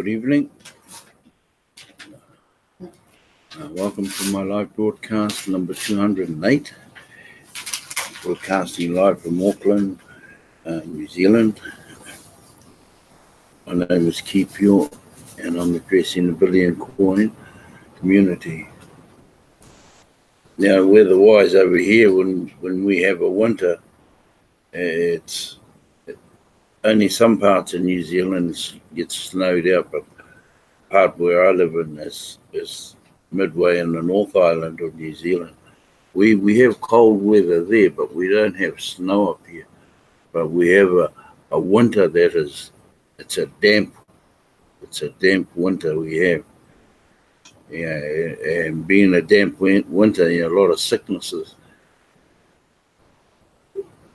Good evening. Welcome to my live broadcast number 208. Broadcasting live from Auckland, New Zealand. My name is Keith York, and I'm addressing the Billion Coin community. Now, weather-wise over here, when we have a winter, it's only some parts of New Zealand get snowed out, but part where I live in is midway in the North Island of New Zealand. We have cold weather there, but we don't have snow up here. But we have a winter that it's a damp winter we have. Yeah, and being a damp winter, a lot of sicknesses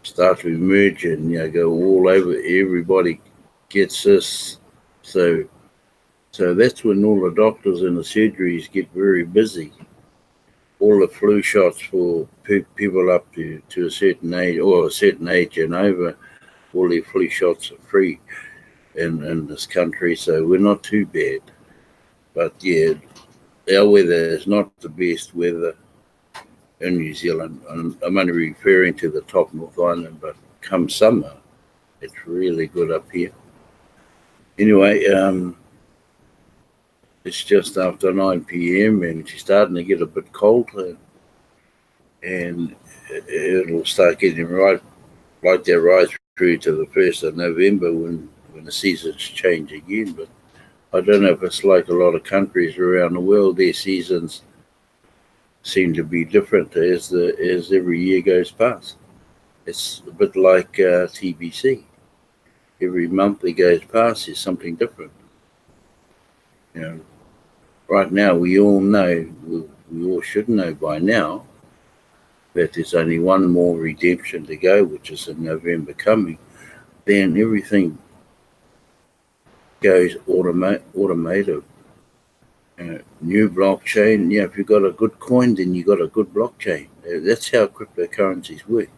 start to emerge and go all over. Everybody gets this, so that's when all the doctors and the surgeries get very busy. All the flu shots for people up to a certain age, or a certain age and over, all their flu shots are free in this country, so we're not too bad. But yeah, our weather is not the best weather in New Zealand. I'm only referring to the top North Island, but come summer, it's really good up here. Anyway, it's just after 9 p.m. and it's starting to get a bit cold, and it'll start getting right through to the 1st of November when the seasons change again. But I don't know if it's like a lot of countries around the world, their seasons seem to be different as every year goes past. It's a bit like TBC. Every month that goes past is something different. Right now, we all know, we all should know by now, that there's only one more redemption to go, which is in November coming. Then everything goes automated. New blockchain. If you've got a good coin, then you got a good blockchain. That's how cryptocurrencies work.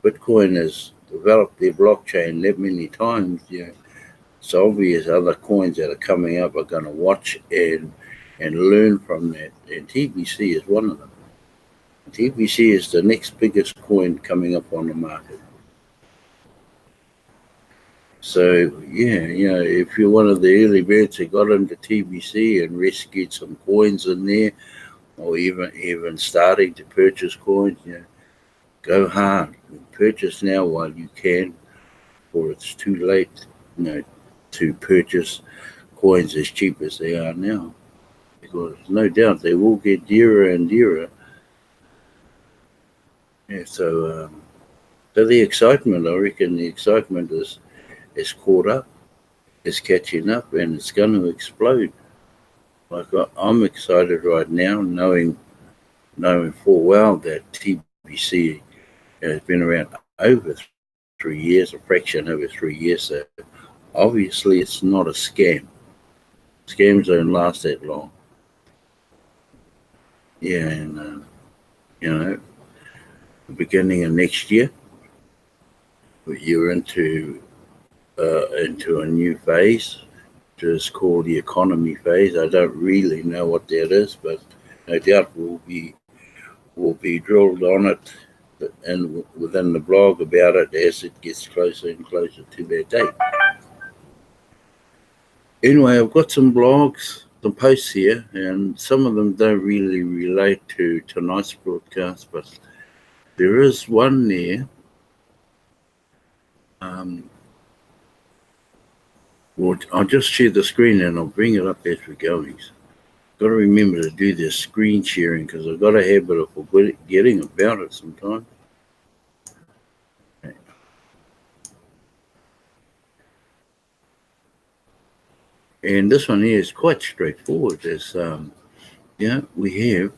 Bitcoin has developed their blockchain that many times. It's obvious other coins that are coming up are going to watch and learn from that. And TBC is one of them. TBC is the next biggest coin coming up on the market. So, if you're one of the early birds that got into TBC and rescued some coins in there, or even starting to purchase coins, go hard. Purchase now while you can, or it's too late, to purchase coins as cheap as they are now. Because no doubt they will get dearer and dearer. So the excitement, I reckon the excitement is caught up, is catching up, and it's going to explode. Like I'm excited right now, knowing full well that TBC has been around over 3 years, a fraction over 3 years. So obviously, it's not a scam. Scams don't last that long. And the beginning of next year, you're into a new phase, which is called the economy phase. I don't really know what that is, but no doubt we'll be drilled on it and within the blog about it as it gets closer and closer to that date. Anyway, I've got some blogs, some posts here, and some of them don't really relate to tonight's broadcast, but there is one there. Well, I'll just share the screen and I'll bring it up as we're going. Got to remember to do this screen sharing because I've got a habit of forgetting about it sometimes. Okay. And this one here is quite straightforward. There's, we have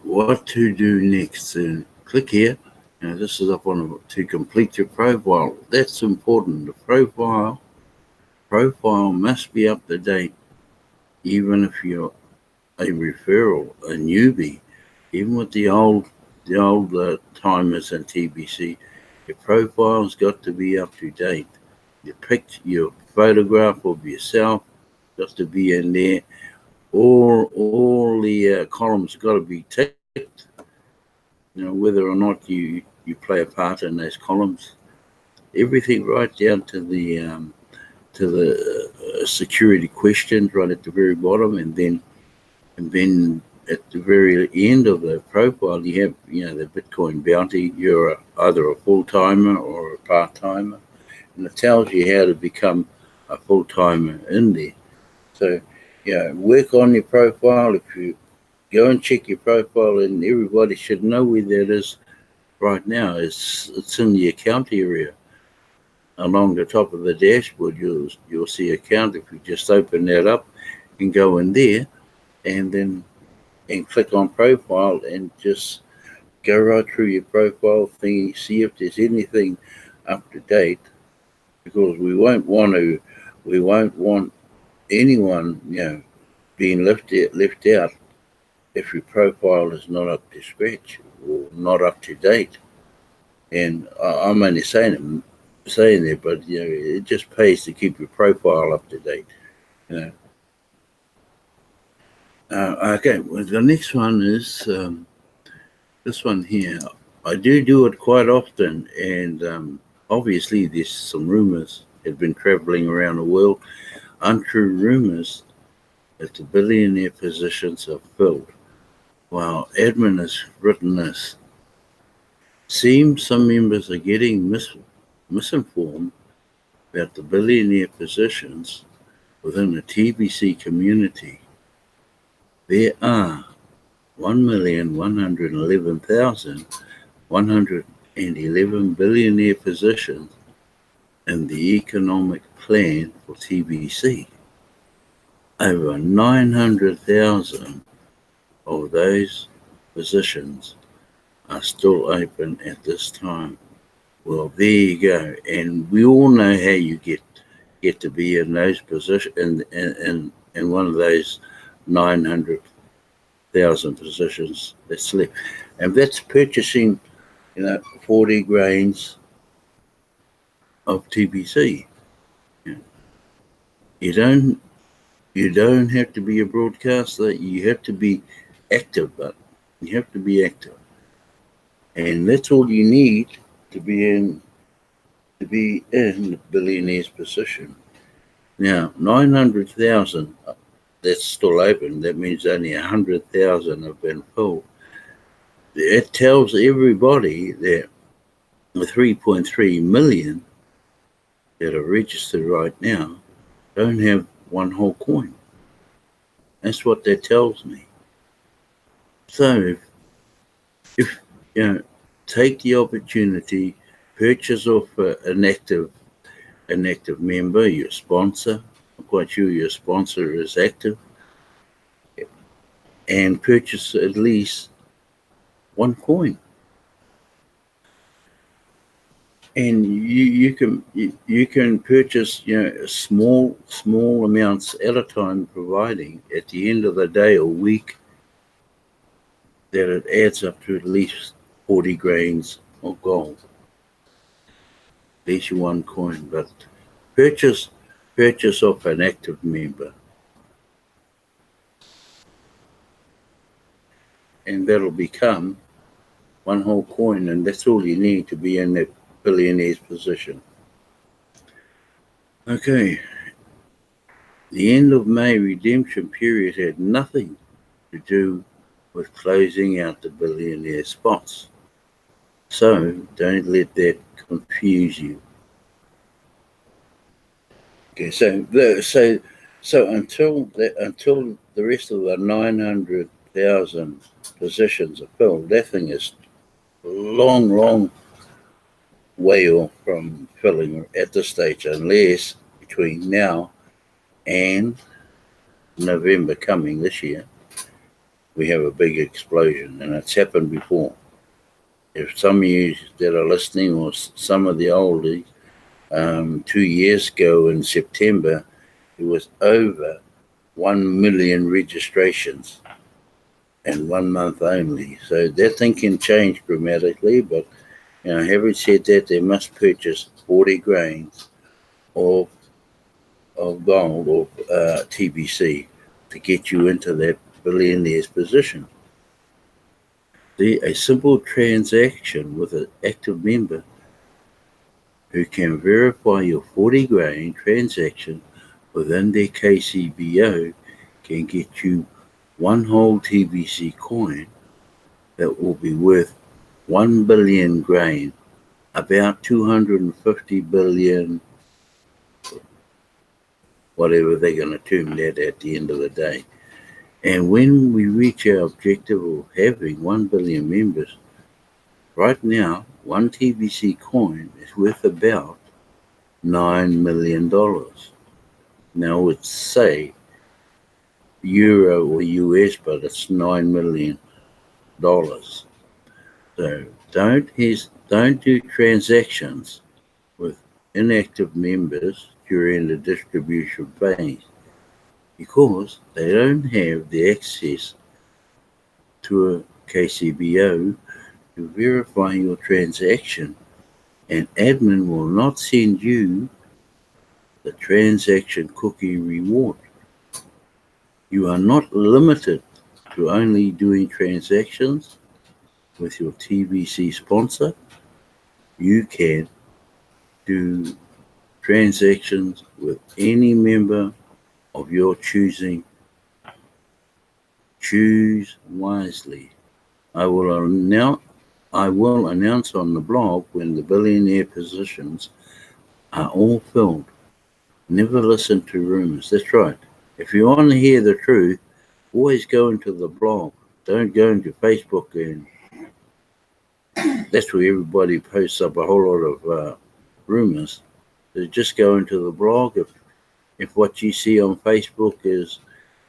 what to do next. Click here. This is up on to complete your profile. That's important. The profile must be up to date, even if you're a referral, a newbie. Even with the old the older timers in TBC, your profile's got to be up to date. Your photograph of yourself got to be in there. All the columns got to be ticked. Whether or not you play a part in those columns, everything right down to the security questions right at the very bottom, and then at the very end of the profile, you have the Bitcoin bounty. You're either a full timer or a part timer, and it tells you how to become a full timer in there. So, work on your profile. If you go and check your profile, and everybody should know where that is right now. It's in the account area. Along the top of the dashboard, you'll see account. If you just open that up and go in there, and click on profile, and just go right through your profile thing, see if there's anything up to date, because we won't want anyone being left out if your profile is not up to scratch or not up to date. And I'm only saying that, but it just pays to keep your profile up to date. Okay, well, the next one is this one here. I do it quite often, and obviously there's some rumors have been traveling around the world, untrue rumors that the billionaire positions are filled. While admin has written this, seems some members are getting misinformed about the billionaire positions within the TBC community. There are 1,111,111 billionaire positions in the economic plan for TBC. Over 900,000 of those positions are still open at this time. Well, there you go. And we all know how you get to be in those positions, in one of those 900,000 positions that's left. And that's purchasing, 40 grains of TBC. You don't have to be a broadcaster. You have to be active, but you have to be active. And that's all you need to be in the billionaire's position. Now, 900,000, that's still open. That means only 100,000 have been filled. It tells everybody that the 3.3 million that are registered right now don't have one whole coin. That's what that tells me. So if take the opportunity, purchase off an active member, your sponsor. I'm quite sure your sponsor is active, and purchase at least one coin. And you can purchase small amounts at a time, providing at the end of the day or week that it adds up to at least 40 grains of gold. At least one coin, but purchase off an active member, and that'll become one whole coin, and that's all you need to be in that billionaire's position. Okay. The end of May redemption period had nothing to do with closing out the billionaire spots. So don't let that confuse you. Okay, so until the rest of the 900,000 positions are filled, that thing is long way off from filling at this stage, unless between now and November coming this year, we have a big explosion, and it's happened before. If some of you that are listening, or some of the oldies, 2 years ago in September, it was over 1 million registrations. and 1 month only. So that thing can change dramatically, but having said that, they must purchase 40 grains of gold or TBC to get you into that billionaire's position. A simple transaction with an active member who can verify your 40 grain transaction within their KCBO can get you one whole TBC coin that will be worth 1 billion grain, about 250 billion, whatever they're going to term that at the end of the day. And when we reach our objective of having 1 billion members, right now, one TBC coin is worth about $9 million. Now, it's say euro or US, but it's $9 million. So don't do transactions with inactive members during the distribution phase because they don't have the access to a KCBO to verify your transaction, and admin will not send you the transaction cookie reward. You are not limited to only doing transactions with your TBC sponsor. You can do transactions with any member of your choosing. Choose wisely. I will announce on the blog when the billionaire positions are all filled. Never listen to rumors. That's right. If you want to hear the truth, always go into the blog. Don't go into Facebook, and that's where everybody posts up a whole lot of rumors. So just go into the blog. If what you see on Facebook is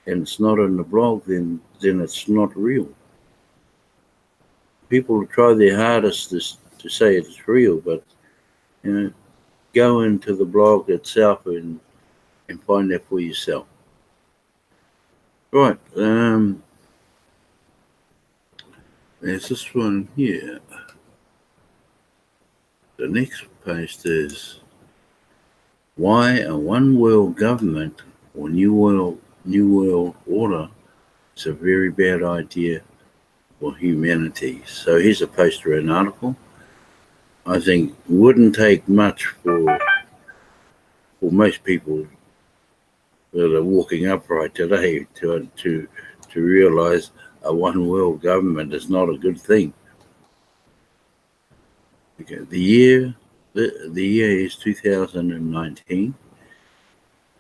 and it's not in the blog, then it's not real. People try their hardest to say it's real, but go into the blog itself and find out for yourself. Right. There's this one here. The next post is why a one world government or new world order is a very bad idea for humanity. So here's a post or an article. I think wouldn't take much for most people that are walking upright today to realize a one world government is not a good thing. Okay, the year is 2019,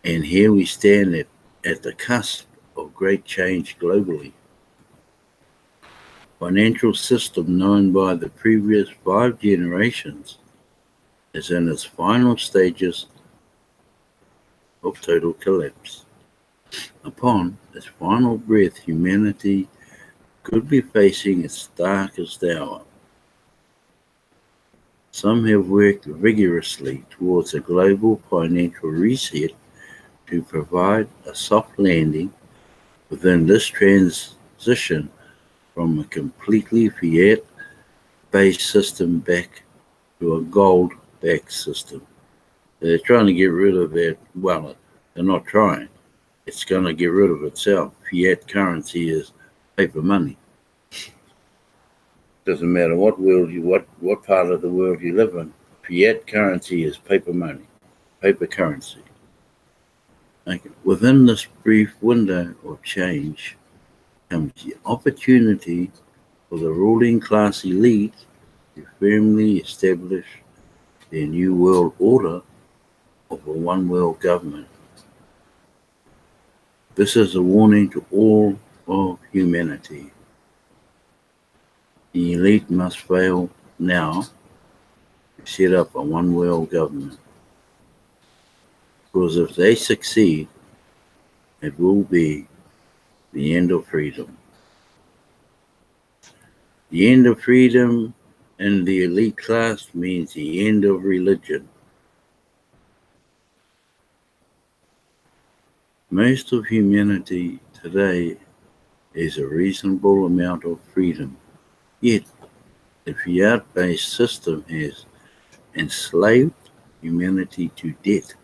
and here we stand at the cusp of great change globally. Financial system known by the previous 5 generations is in its final stages of total collapse. Upon its final breath, humanity could be facing its darkest hour. Some have worked vigorously towards a global financial reset to provide a soft landing within this transition from a completely fiat-based system back to a gold-backed system. They're trying to get rid of that. Well, they're not trying. It's going to get rid of itself. Fiat currency is paper money. Doesn't matter what part of the world you live in. Fiat currency is paper money, paper currency. Okay. Within this brief window of change comes the opportunity for the ruling class elite to firmly establish their new world order of a one world government. This is a warning to all of humanity. The elite must fail now to set up a one world government. Because if they succeed, it will be the end of freedom. The end of freedom in the elite class means the end of religion. Most of humanity today is a reasonable amount of freedom. Yet, the fiat-based system has enslaved humanity to debt.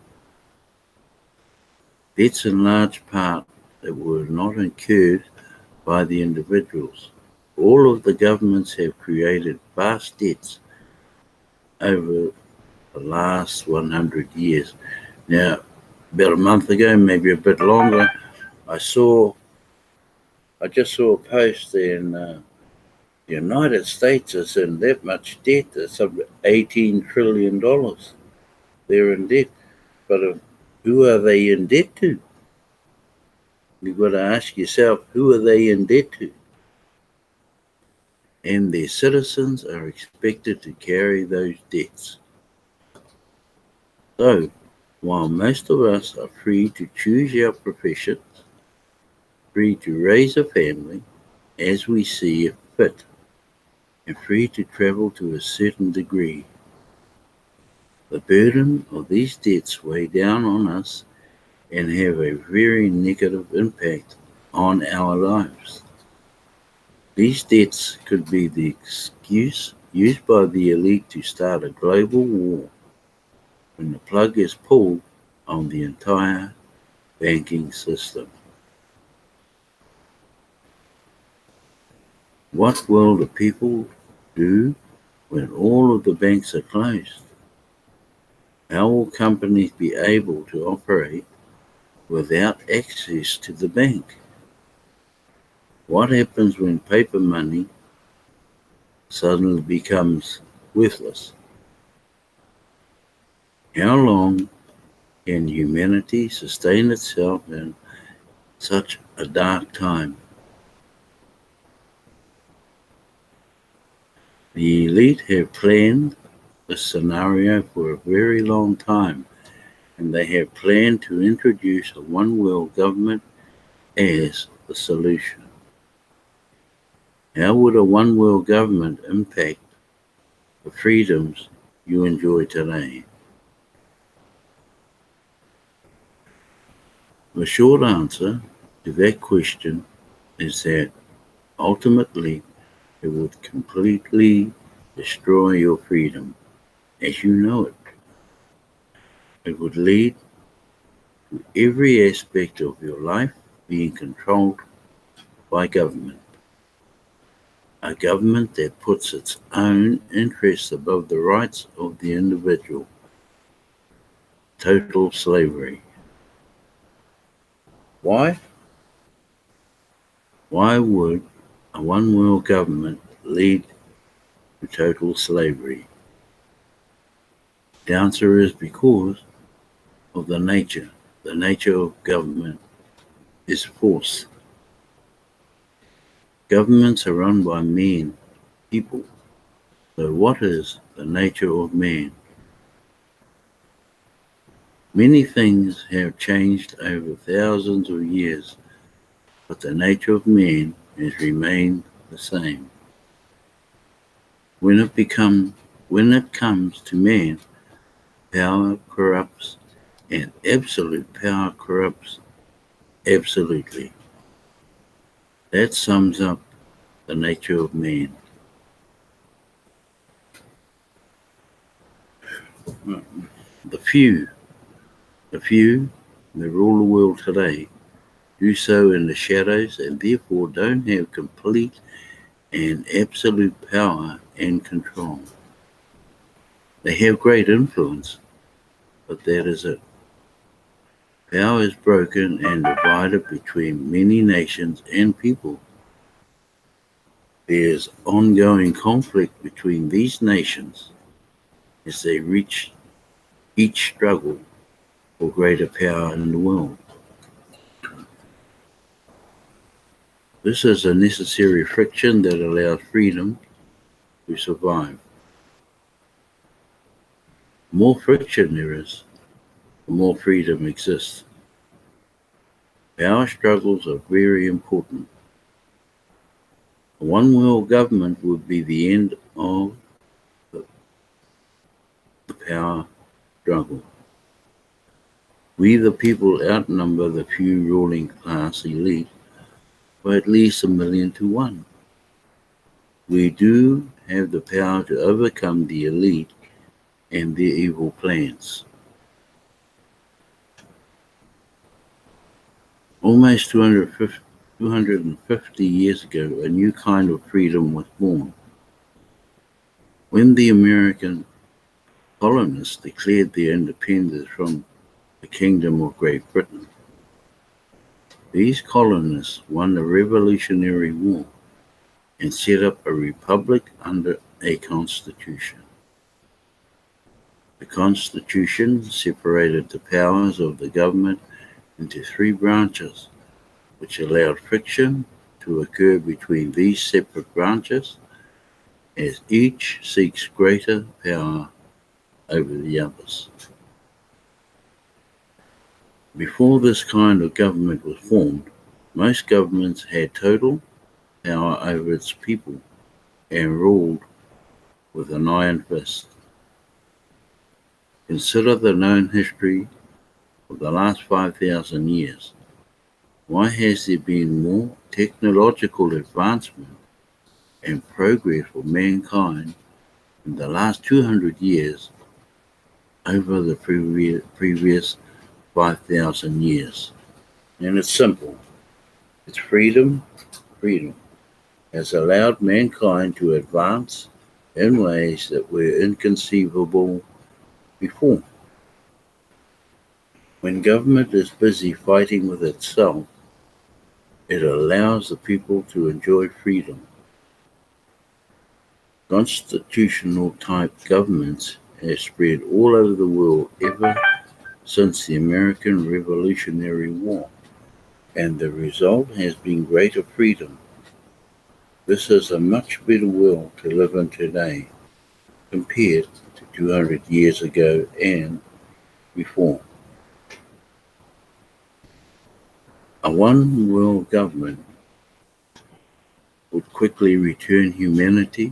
Debts in large part that were not incurred by the individuals. All of the governments have created vast debts over the last 100 years. Now, about a month ago, maybe a bit longer, I just saw a post in the United States is in that much debt. It's up to $18 trillion. They're in debt. But who are they in debt to? You've got to ask yourself, who are they in debt to? And their citizens are expected to carry those debts. So, while most of us are free to choose our professions, free to raise a family as we see fit, and free to travel to a certain degree, the burden of these debts weigh down on us and have a very negative impact on our lives. These debts could be the excuse used by the elite to start a global war when the plug is pulled on the entire banking system. What will the people do when all of the banks are closed? How will companies be able to operate without access to the bank? What happens when paper money suddenly becomes worthless? How long can humanity sustain itself in such a dark time? The elite have planned this scenario for a very long time, and they have planned to introduce a one world government as the solution. How would a one world government impact the freedoms you enjoy today? The short answer to that question is that ultimately it would completely destroy your freedom as you know it. It would lead to every aspect of your life being controlled by government. A government that puts its own interests above the rights of the individual. Total slavery. Why? Why would a one world government lead to total slavery? The answer is because of the nature. The nature of government is force. Governments are run by men, people. So what is the nature of man? Many things have changed over thousands of years, but the nature of man has remained the same. When it comes to man, power corrupts and absolute power corrupts absolutely. That sums up the nature of man. The few that rule the world today do so in the shadows and therefore don't have complete and absolute power and control. They have great influence, but that is it. Power is broken and divided between many nations and people. There is ongoing conflict between these nations as they each struggle for greater power in the world. This is a necessary friction that allows freedom to survive. The more friction there is, the more freedom exists. Power struggles are very important. A one world government would be the end of the power struggle. We the people outnumber the few ruling class elite, by at least 1,000,000 to 1. We do have the power to overcome the elite and their evil plans. Almost 250 years ago, a new kind of freedom was born. When the American colonists declared their independence from the Kingdom of Great Britain, these colonists won the Revolutionary War and set up a republic under a constitution. The constitution separated the powers of the government into 3 branches, which allowed friction to occur between these separate branches as each seeks greater power over the others. Before this kind of government was formed, most governments had total power over its people and ruled with an iron fist. Consider the known history of the last 5,000 years. Why has there been more technological advancement and progress for mankind in the last 200 years over the previous 5,000 years? And it's simple. It's freedom. Freedom has allowed mankind to advance in ways that were inconceivable before. When government is busy fighting with itself, it allows the people to enjoy freedom. Constitutional type governments have spread all over the world ever since the American Revolutionary War, and the result has been greater freedom. This is a much better world to live in today compared to 200 years ago and before. A one world government would quickly return humanity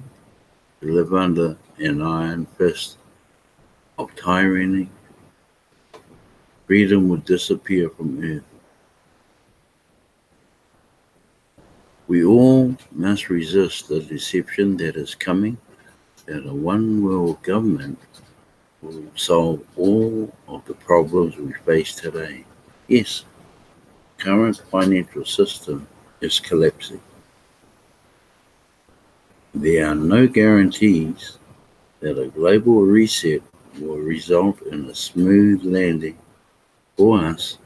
to live under an iron fist of tyranny. Freedom would disappear from earth. We all must resist the deception that is coming that a one world government will solve all of the problems we face today. Yes, current financial system is collapsing. There are no guarantees that a global reset will result in a smooth landing for us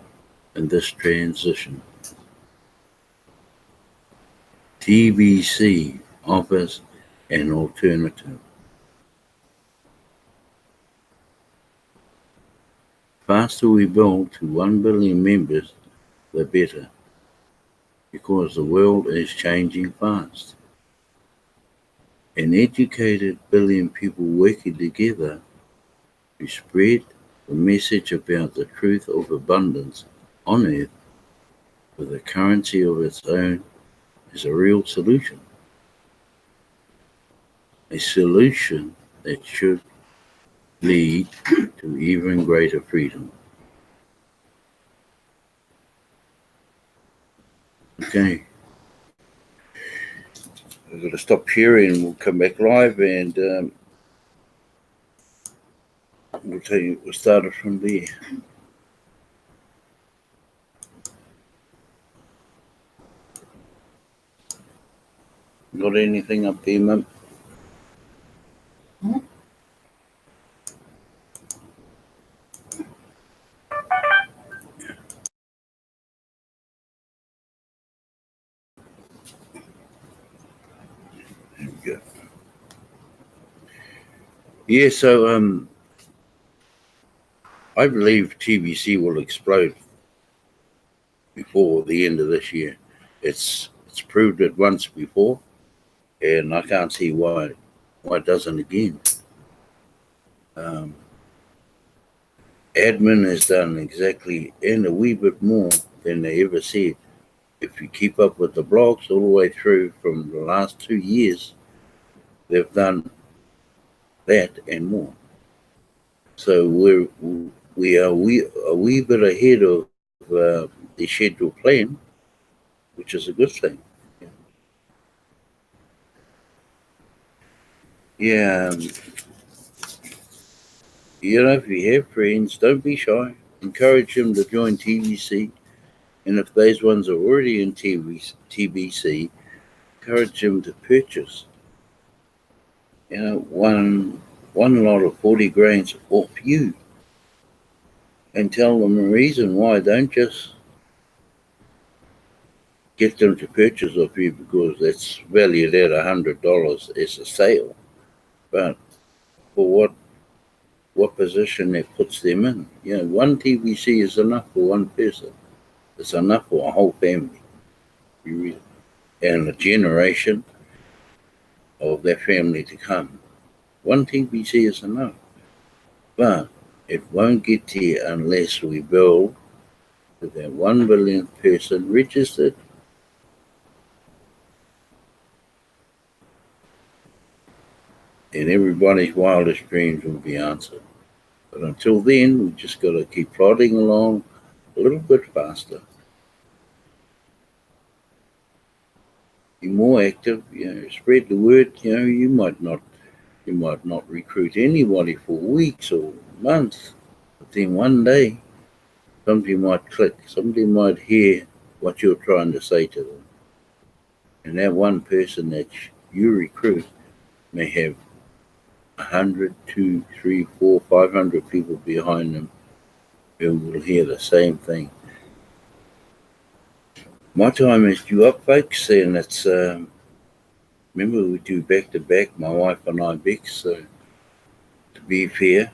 in this transition. TBC offers an alternative. The faster we build to 1 billion members, the better, because the world is changing fast. An educated billion people working together to spread the message about the truth of abundance on earth with a currency of its own is a real solution. A solution that should lead to even greater freedom. Okay. We're going to stop sharing and we'll come back live and we'll start it from there. Got anything up there, Mum? There we go. Yeah, so I believe TBC will explode before the end of this year. It's proved it once before, and I can't see why it doesn't again. Admin has done exactly and a wee bit more than they ever said. If you keep up with the blogs all the way through from the last 2 years, they've done that and more. So we are a wee bit ahead of the scheduled plan, which is a good thing. Yeah, if you have friends, don't be shy. Encourage them to join TBC. And if those ones are already in TBC, encourage them to purchase, one lot of 40 grains off you. And tell them the reason why. Don't just get them to purchase off you because that's valued at $100 as a sale. But for what position that puts them in? One TBC is enough for one person. It's enough for a whole family. And a generation of their family to come. One TBC is enough. But it won't get to you unless we build with that 1 billionth person registered. And everybody's wildest dreams will be answered. But until then, we just got to keep plodding along a little bit faster. Be more active, spread the word. You might not recruit anybody for weeks or months, but then one day somebody might click, somebody might hear what you're trying to say to them. And that one person that you recruit may have 100, 2, 3, 4, 500 people behind them who will hear the same thing. My time is due up, folks, and it's remember we do back to back, my wife and I, Bex. So to be fair,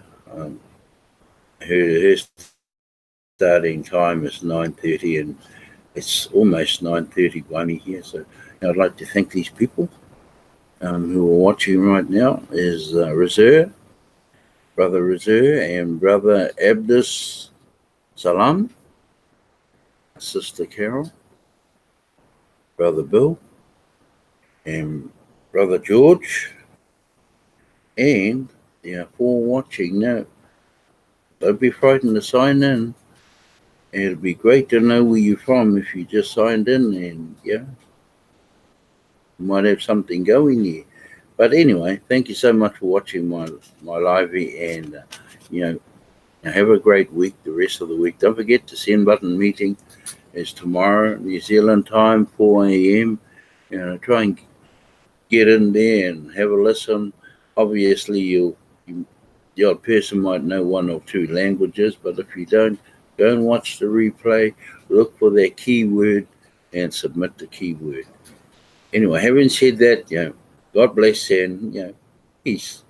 her starting time is 9:30, and it's almost 9:31 here. So I'd like to thank these people who are watching right now. Is Brother Rezer, and Brother Abdus Salam, Sister Carol, Brother Bill, and Brother George, and for watching. Now, don't be frightened to sign in. It'd be great to know where you're from if you just signed in, and you might have something going here. But anyway, thank you so much for watching my livey, and have a great week. The rest of the week, don't forget the send button meeting is tomorrow, New Zealand time, 4 a.m. Try and get in there and have a listen. Obviously, the odd person might know 1 or 2 languages, but if you don't, go and watch the replay, look for that keyword, and submit the keyword. Anyway, having said that, God bless and peace.